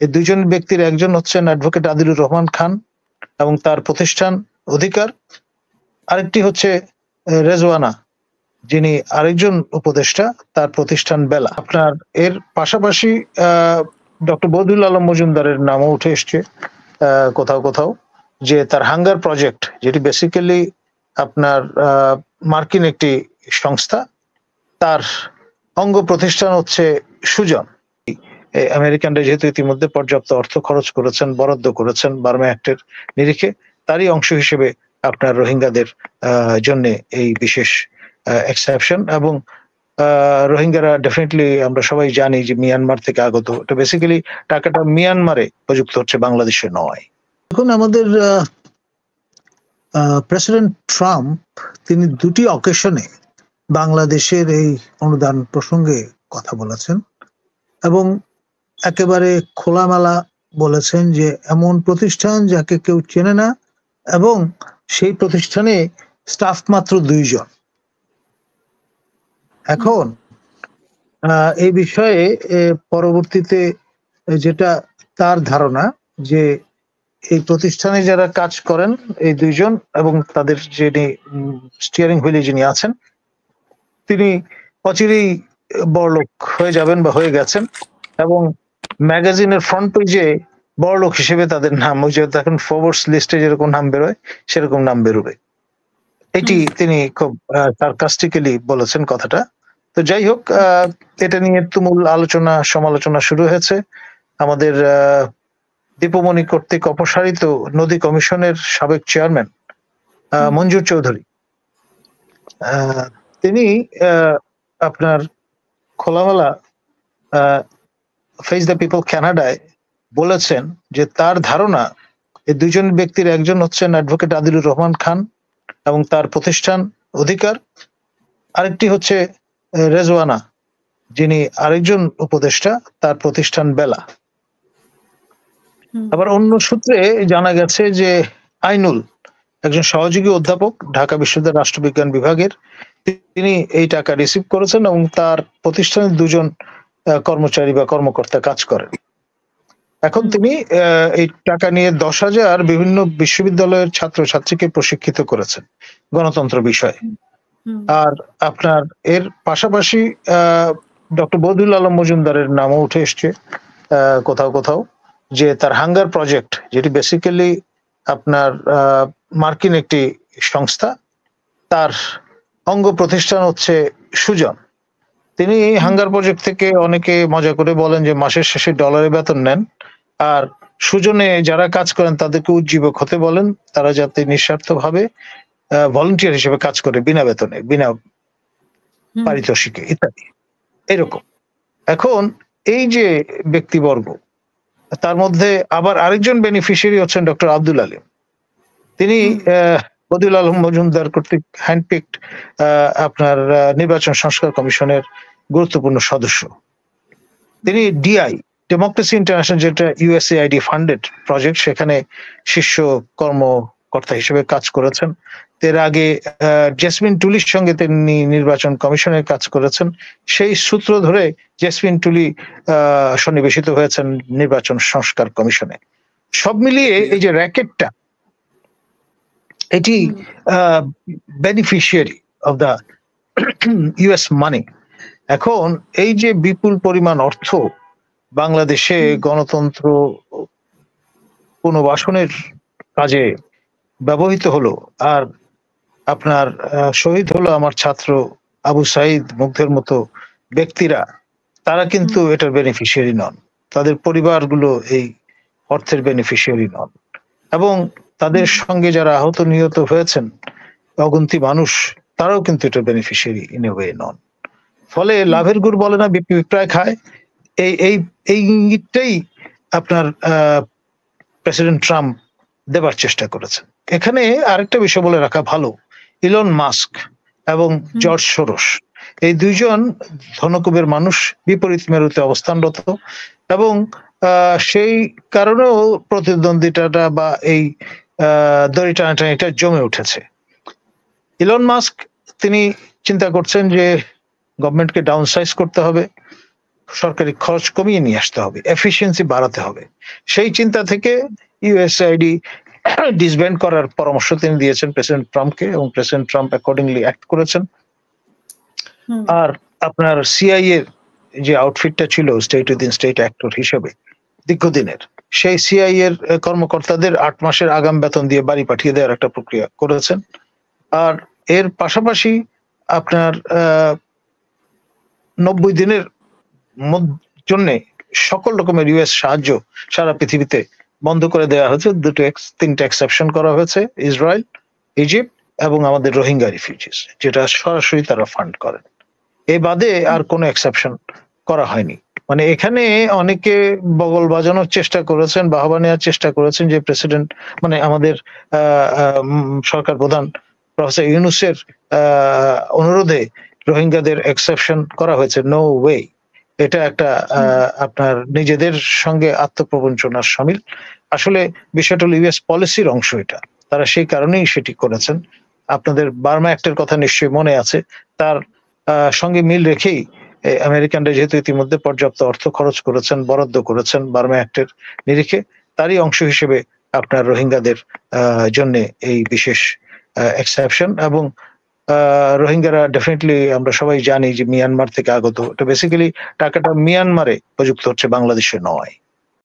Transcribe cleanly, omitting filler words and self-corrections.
এই দুইজন ব্যক্তির একজন হচ্ছেন অ্যাডভোকেট আদিলুর রহমান খান এবং তার প্রতিষ্ঠান অধিকার, আরেকটি হচ্ছে রেজওয়ানা, যিনি আরেকজন উপদেষ্টা, তার প্রতিষ্ঠান বেলা। আপনার এর পাশাপাশি ডক্টর বদিউল আলম মজুমদারের নামও উঠে এসছে কোথাও কোথাও, যে তার হাঙ্গার প্রজেক্ট, যেটি বেসিক্যালি আপনার মার্কিন একটি সংস্থা, তার অঙ্গ প্রতিষ্ঠান হচ্ছে সুজন। আমেরিকানরা যেহেতু ইতিমধ্যে পর্যাপ্ত অর্থ খরচ করেছেন, বরাদ্দ করেছেন বার্মা অ্যাক্টের নিরিখে, তারই অংশ হিসেবে আপনার রোহিঙ্গাদের জন্য এই বিশেষ এক্সেপশন। এবং রোহিঙ্গারা ডেফিনেটলি আমরা সবাই জানি যে মিয়ানমার থেকে আগত, এটা বেসিক্যালি টাকাটা মিয়ানমারে প্রযুক্ত হচ্ছে, বাংলাদেশে নয়। এখন আমাদের প্রেসিডেন্ট ট্রাম্প তিনি দুটি অকেশনে বাংলাদেশের এই অনুদান প্রসঙ্গে কথা বলেছেন এবং একেবারে খোলামেলা বলেছেন যে এমন প্রতিষ্ঠান যাকে কেউ চেনে না এবং সেই প্রতিষ্ঠানে স্টাফ মাত্র 2 জন। এখন এই বিষয়ে পরবর্তীতে যেটা তার ধারণা, যে এই প্রতিষ্ঠানে যারা কাজ করেন এই 2 জন এবং তাদের যিনি স্টিয়ারিং হুইলে যিনি আছেন, তিনি অচিরেই বড়লোক হয়ে যাবেন বা হয়ে গেছেন, এবং ম্যাগাজিনের ফ্রন্ট পেজে বড়লোক হিসেবে তাদের নাম, ওই যে দেখেন ফোর্বস লিস্টে যেরকম নাম বেরোয় সেরকম নাম বেরোবে। এটি তিনি খুব সার্কাস্টিক্যালি বলেছেন কথাটা। তো যাই হোক, এটা নিয়ে তুমুল আলোচনা সমালোচনা শুরু হয়েছে। আমাদের দীপমণি কর্তৃক অপসারিত নদী কমিশনের সাবেক চেয়ারম্যান মঞ্জুর চৌধুরী, তিনি আপনার খোলামেলা ফেস দ্য পিপল কানাডায় বলেছেন যে তার ধারণা এই 2 জন ব্যক্তির একজন হচ্ছেন অ্যাডভোকেট আদিলুর রহমান খান এবং তার প্রতিষ্ঠান অধিকার, আরেকটি হচ্ছে রেজওয়ানা, যিনি আরেকজন উপদেষ্টা, তার প্রতিষ্ঠান বেলা। আবার অন্য সূত্রে জানা গেছে যে আইনুল, একজন সহযোগী অধ্যাপক ঢাকা বিশ্ববিদ্যালয়ের রাষ্ট্রবিজ্ঞান বিভাগের, তিনি এই টাকা রিসিভ করেছেন এবং তার প্রতিষ্ঠানের 2 জন কর্মচারী বা কর্মকর্তা কাজ করেন। এখন তিনি এই টাকা নিয়ে 10,000 বিভিন্ন বিশ্ববিদ্যালয়ের ছাত্রছাত্রীকে প্রশিক্ষিত করেছেন গণতন্ত্র বিষয়ে। আর আপনার এর পাশাপাশি ডক্টর বদিউল আলম মজুমদারের নামও উঠে এসছে কোথাও কোথাও, যে তার হাঙ্গার প্রজেক্ট, যেটি বেসিক্যালি আপনার মার্কিন একটি সংস্থা, তার অঙ্গ প্রতিষ্ঠান হচ্ছে সুজন। তিনি হাঙ্গার প্রজেক্ট থেকে অনেকে মজা করে বলেন যে মাসের শেষে ডলারে বেতন নেন, আর সুজনে যারা কাজ করেন তাদেরকে উজ্জীবক হতে বলেন, তারা যাতে নিঃস্বার্থভাবে ভলান্টিয়ার হিসেবে কাজ করে বিনা বেতনে, বিনা পারিতোষিকে ইত্যাদি এরকম। এখন এই যে ব্যক্তিবর্গ, তার মধ্যে আবার আরেকজন বেনিফিশিয়ারি হচ্ছেন ডক্টর আব্দুল আলিম। তিনি বদিউল আলম মজুমদার কর্তৃক হ্যান্ডপিকড আপনার নির্বাচন সংস্কার কমিশনের গুরুত্বপূর্ণ সদস্য। তিনি ডিআই, ডেমোক্রেসি ইন্টারন্যাশনাল, যেটা ইউএসএআইডি ফান্ডেড প্রজেক্ট, সেখানে শীর্ষ কর্মকর্তা হিসেবে কাজ করেছেন। এর আগে জেসমিন টুলির সঙ্গে তিনি নির্বাচন কমিশনের কাজ করেছেন। সেই সূত্র ধরে জেসমিন টুলি সন্নিবেশিত হয়েছেন নির্বাচন সংস্কার কমিশনে। সব মিলিয়ে এই যে র্যাকেটটা, এটি বেনিফিশিয়ারি অফ দ্য ইউএস মানি। এখন এই যে বিপুল পরিমাণ অর্থ বাংলাদেশে গণতন্ত্র পুনর্বাসনের কাজে ব্যবহৃত হলো, আর আপনার শহীদ হলো আমার ছাত্র আবু সাইদ মুগ্ধের মতো ব্যক্তিরা, তারা কিন্তু এটার বেনিফিশিয়ারি নন, তাদের পরিবারগুলো এই অর্থের বেনিফিশিয়ারি নন, এবং তাদের সঙ্গে যারা আহত নিহত হয়েছেন অগন্তি মানুষ, তারাও কিন্তু এটার বেনিফিশিয়ারি ইন এ ওয়ে নন। ফলে লাভের গুড় বলে না, বিপ্লয় খায়, এই ইঙ্গিতটাই আপনার প্রেসিডেন্ট ট্রাম্প দেবার চেষ্টা করেছেন। এখানে আরেকটা বিষয় বলে রাখা ভালো, ইলন মাস্ক এবং জর্জ সোরস, এই 2 জন ধনকুবের মানুষ বিপরীত মেরুতে অবস্থানরত, এবং সেই কারণেও প্রতিদ্বন্দ্বিতাটা বা এই দড়ি টানাটানিটা জমে উঠেছে। ইলন মাস্ক তিনি চিন্তা করছেন যে গভর্নমেন্টকে ডাউন সাইজ করতে হবে, সরকারি খরচ কমিয়ে নিয়ে আসতে হবে, এফিসিয়েন্সি বাড়াতে হবে। সেই চিন্তা থেকে ইউএসআইডি ডিসব্যান্ড করার পরামর্শ তিনি দিয়েছেন প্রেসিডেন্ট ট্রাম্পকে, এবং প্রেসিডেন্ট ট্রাম্প অ্যাকর্ডিংলি অ্যাক্ট করেছেন। আর আপনার সিআই এর যে আউটফিটটা ছিল স্টেট উইদিন স্টেট অ্যাক্টর হিসেবে দীর্ঘদিনের, সেই সিআই এর কর্মকর্তাদের 8 মাসের আগাম বেতন দিয়ে বাড়ি পাঠিয়ে দেওয়ার একটা প্রক্রিয়া করেছেন। আর এর পাশাপাশি আপনার 90 দিনের জন্য সকল রকমের ইউএস সাহায্য সারা পৃথিবীতে বন্ধ করে দেওয়া হয়েছে। 3টা এক্সেপশন করা হয়েছে, ইসরায়েল, ইজিপ্ট এবং আমাদের রোহিঙ্গা রিফিউজিস, যেটা সরাসরি তারা ফান্ড করেন। এ বাদে আর কোনো এক্সেপশন করা হয়নি। মানে এখানে অনেকে বগল বাজানোর চেষ্টা করেছেন, বাহবা নেওয়ার চেষ্টা করেছেন যে প্রেসিডেন্ট মানে আমাদের সরকার প্রধান প্রফেসর ইউনূসের অনুরোধে রোহিঙ্গাদের এক্সেপশন করা হয়েছে। নো ওয়ে, এটা একটা আপনার নিজেদের সঙ্গে আত্মপ্রবঞ্চনার শামিল। আসলে বিষয়টা হলো ইউএস পলিসির অংশ, এটা তারা সেই কারণেই সেটি করেছেন। আপনাদের বার্মা অ্যাক্টের কথা নিশ্চয়ই মনে আছে, তার সঙ্গে মিল রেখেই আমেরিকানরা যেহেতু ইতিমধ্যে পর্যাপ্ত অর্থ খরচ করেছেন, বরাদ্দ করেছেন বার্মা অ্যাক্টের নিরিখে, তারই অংশ হিসেবে আপনার রোহিঙ্গাদের জন্য এই বিশেষ এক্সেপশন। এবং রোহিঙ্গারা ডেফিনেটলি আমরা সবাই জানি যে মিয়ানমার থেকে আগত, এটা বেসিক্যালি টাকাটা মিয়ানমারে প্রযুক্ত হচ্ছে, বাংলাদেশে নয়।